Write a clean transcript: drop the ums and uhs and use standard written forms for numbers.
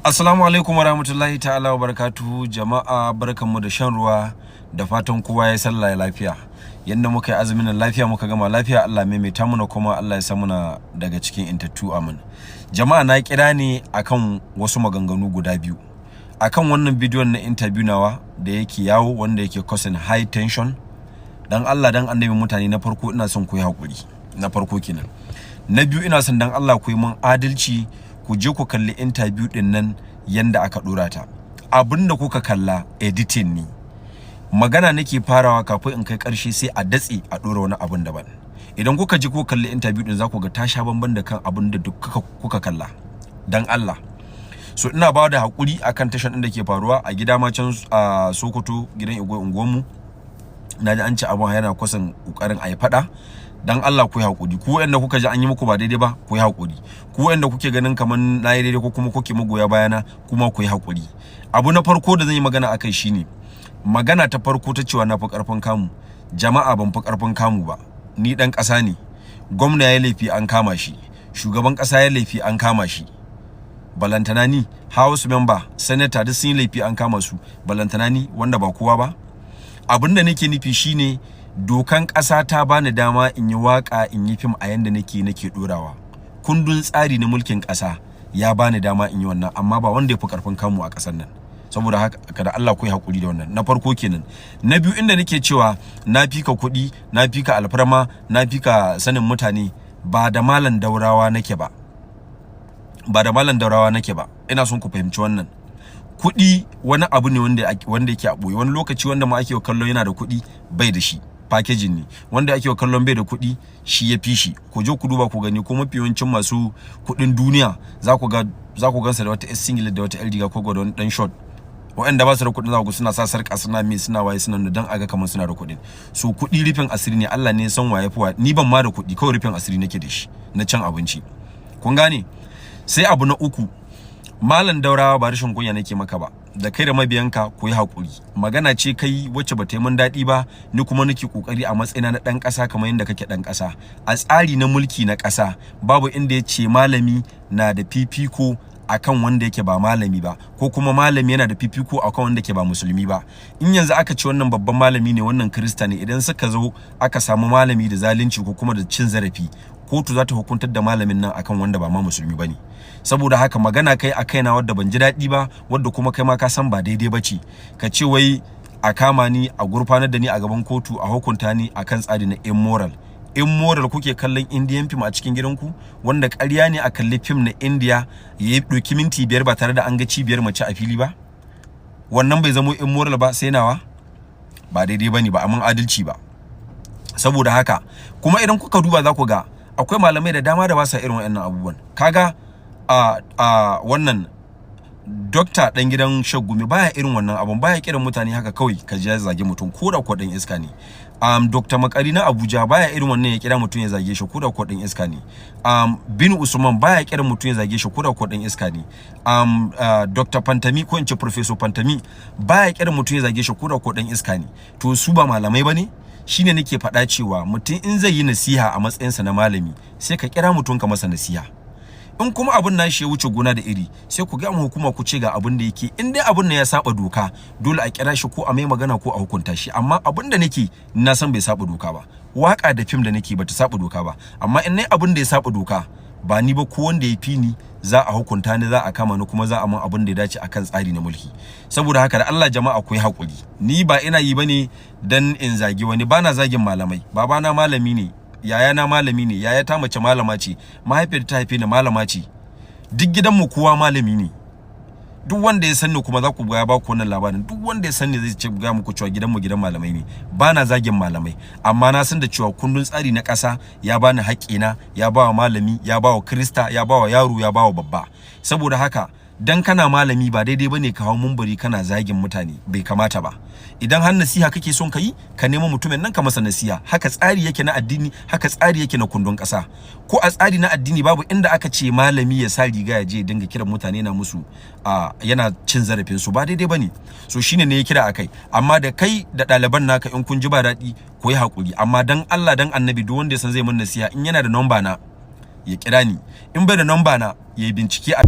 Assalamu alaikum warahmatullahi ta'ala wa barakatuhu. Jama'a barkanmu da shan ruwa, da fatan kowa ya sallah lafiya. Yanda muka yi azumin lafiya muka gama lafiya, Allah maimaita muna kuma Allah ya sa muna daga cikin intattu, amin. Jama'a na kira ne akan wasu maganganu guda biyu. Akan wannan bidiyon na interview nawa da yake yawo wanda yake causing high tension. Dan Allah dan annabi mutane, na farko ina son ku yi hakuri. Na farko kenan. Na biyu ina son dan Allah ku yi mun adalci, ku je ku kalli interview din nan yanda aka dora ta. Abinda kuka kalla editing ne. Magana nake farawa kafin in kai karshe sai a datse a dora wani abin daban. Idan kuka je ku kalli interview din za ku ga ta sha bamban da kan abin da duk kuka kalla. Dan Allah. So ina ba da hakuri akan tashan din da ke faruwa a gida ma can a Sokoto, gidan Igwe unguwanmu. Naji an ci abun yana kusan kokarin ayi fada. Dan Allah ku yi hakuri, ku wanda kuka ji an yi muku ba daidai ba ku yi hakuri, ku wanda kuke ganin kaman nayi daidai ko kuma kuke magoya bayana kuma ku yi hakuri. Abu na farko da zan yi magana akai shine magana ta farko ta cewa na fi karfin kamu. Jama'a ban fi karfin kamu ba, ni dan kasa ne. Gwamna ya laifi an kama shi, shugaban kasa ya laifi an kama shi, balantana ni house member, senator duk sun yi laifi an kama su, balantana ni wanda ba kowa ba. Abinda nake nufi shine dokan ƙasa ta bani dama in yi waka, in yi film a yanda nake dorawa. Kundin tsari na mulkin ƙasa ya bani dama in yi wannan, amma ba wanda ya fi karfin kamu a ƙasar nan. Saboda haka kada Allah ku yi hakuri da wannan. Na farko kenan. Na biyu inda nake cewa na fika kuɗi, na fika alfarma, na fika sanin mutane, ba da malam Daurawa nake ba. Ba da malam Daurawa nake ba. Ina son ku fahimci wannan. Kuɗi wani abu ne wanda yake a ɓoye. Wani lokaci wanda ma ake kallon yana da kuɗi bai da shi. Packaging ne. Wanda ake kallon bai da kuɗi shi ya fi shi. Ku je ku duba ku gani, kuma mafi yawancin masu kuɗin duniya za ku gansa da wata singlet da wata LD ko da wani dan short. Waɗanda ba su da kuɗin za ku suna sa sarƙa, suna me, suna waye, suna dan aga kamar suna da kuɗin. So kuɗi rufin asiri ne, Allah ne ya san waye fi wa. Ni ban ma da kuɗi, kawai rufin asiri nake da shi na cin abinci. Kun gane? Sai abu na uku, Malam Daurawa ba rashin kunya nake maka ba, da kai da mabiyanka ku yi hakuri. Magana ce kai wacce ba ta yi mun daɗi ba, ni kuma nake kokari a matsayina na ɗan ƙasa kamar yadda kake ɗan ƙasa. A tsari na mulki na ƙasa babu inda ya ce malami na da fifiko akan wanda yake ba malami ba, ko kuma malami yana da fifiko akan wanda yake ba musulmi ba. In yanzu aka ce wannan babban malami ne, wannan Kirista ne, idan suka zo aka samu malami da zalunci ko kuma da cin zarafi, kotu za ta hukuntar da malamin nan akan wanda ba ma musulmi bane. Saboda haka magana kai a kaina wadda ban ji daɗi ba, wadda kuma kai ma ka san ba daidai bace, ka ce wai a kama ni, a gurfanar da ni a gaban kotu, a hukunta ni akan tsari na immoral. Immoral kuke kallon Indian film a cikin gidanku, wanda ƙarya ne a kalli film na India ya ɗauki minti 5 ba tare da an ga cibiyar mace a fili ba? Wannan bai zamo immoral ba sai nawa? Ba daidai bane, ba amin adalci ba. Saboda haka kuma idan kuka duba za ku ga akwai malamai da dama da ba sa irin waɗannan abubuwan. Kaga wannan dokta dan gidan Shaggumi baya irin wannan abun, baya kiran mutane haka kawai ka ji ya zage mutum ko da kodin iska ne. Dr. Makari na Abuja baya irin wannan ya kira mutum ya zage shi ko da kodin iska ne. Bin Usman baya kiran mutum ya zage shi ko da kodin iska ne. Dr. Pantami ko in ce Professor Pantami baya kiran mutum ya zage shi ko da kodin iska ne. To su ba malamai bane? Shine nake faɗa cewa mutum in zai yi nasiha a matsayinsa na malami sai ka kira mutum ka masa nasiha. In kuma abun nashi ya wuce gona da iri sai ku ga mu hukuma ku ce ga abun da yake. In dai abun ne ya saba doka dole a kira shi ko a mai magana ko a hukunta shi. Amma abun da nake na san bai saba doka ba. Waka da film da nake bata saba doka ba. Amma in nayi abun da ya saba doka ba ni ba ko wanda ya fi ni za a hukunta ni, za a kama ni, kuma za a mun abun da ya dace akan tsari na mulki. Saboda haka da Allah jama'a ku yi hakuri. Ni ba ina yi bane dan in zagi wani, bana zagin malamai. Babana malami ne, yayana malami ne, yayata mace malama ce, mahaifiyar ta haife ni malama ce. Duk gidanmu kowa malami ne. Duk wanda ya sanni kuma za ku ga ba ku wannan labarin. Duk wanda ya sanni zai ce ga muku cewa gidanmu gidan malamai ne. Bana zagin malamai, amma na san da cewa kundin tsari na ƙasa ya bani haƙƙina, ya bawa malami, ya bawa Kirista, ya bawa yaro, ya bawa babba. Saboda haka dan kana malami ba daidai bane ka hawo mumbari kana zagin mutane, bai kamata ba. Idan har nasiha kake son ka yi, ka nemi mutumin nan ka masa nasiha. Haka tsari yake na addini, haka tsari yake na kundin ƙasa. Ko a tsari na addini babu inda aka ce malami ya sa riga ya je dinga kiran mutane na musu yana cin zarafin su, ba daidai bane. So shine ne ya kira akai. Amma da kai da ɗaliban naka in kun ji ba daɗi ku yi hakuri. Amma dan Allah dan Annabi duk wanda ya san zai mun nasiha in yana da number na ya kira ni, in bai da number na ya bincike a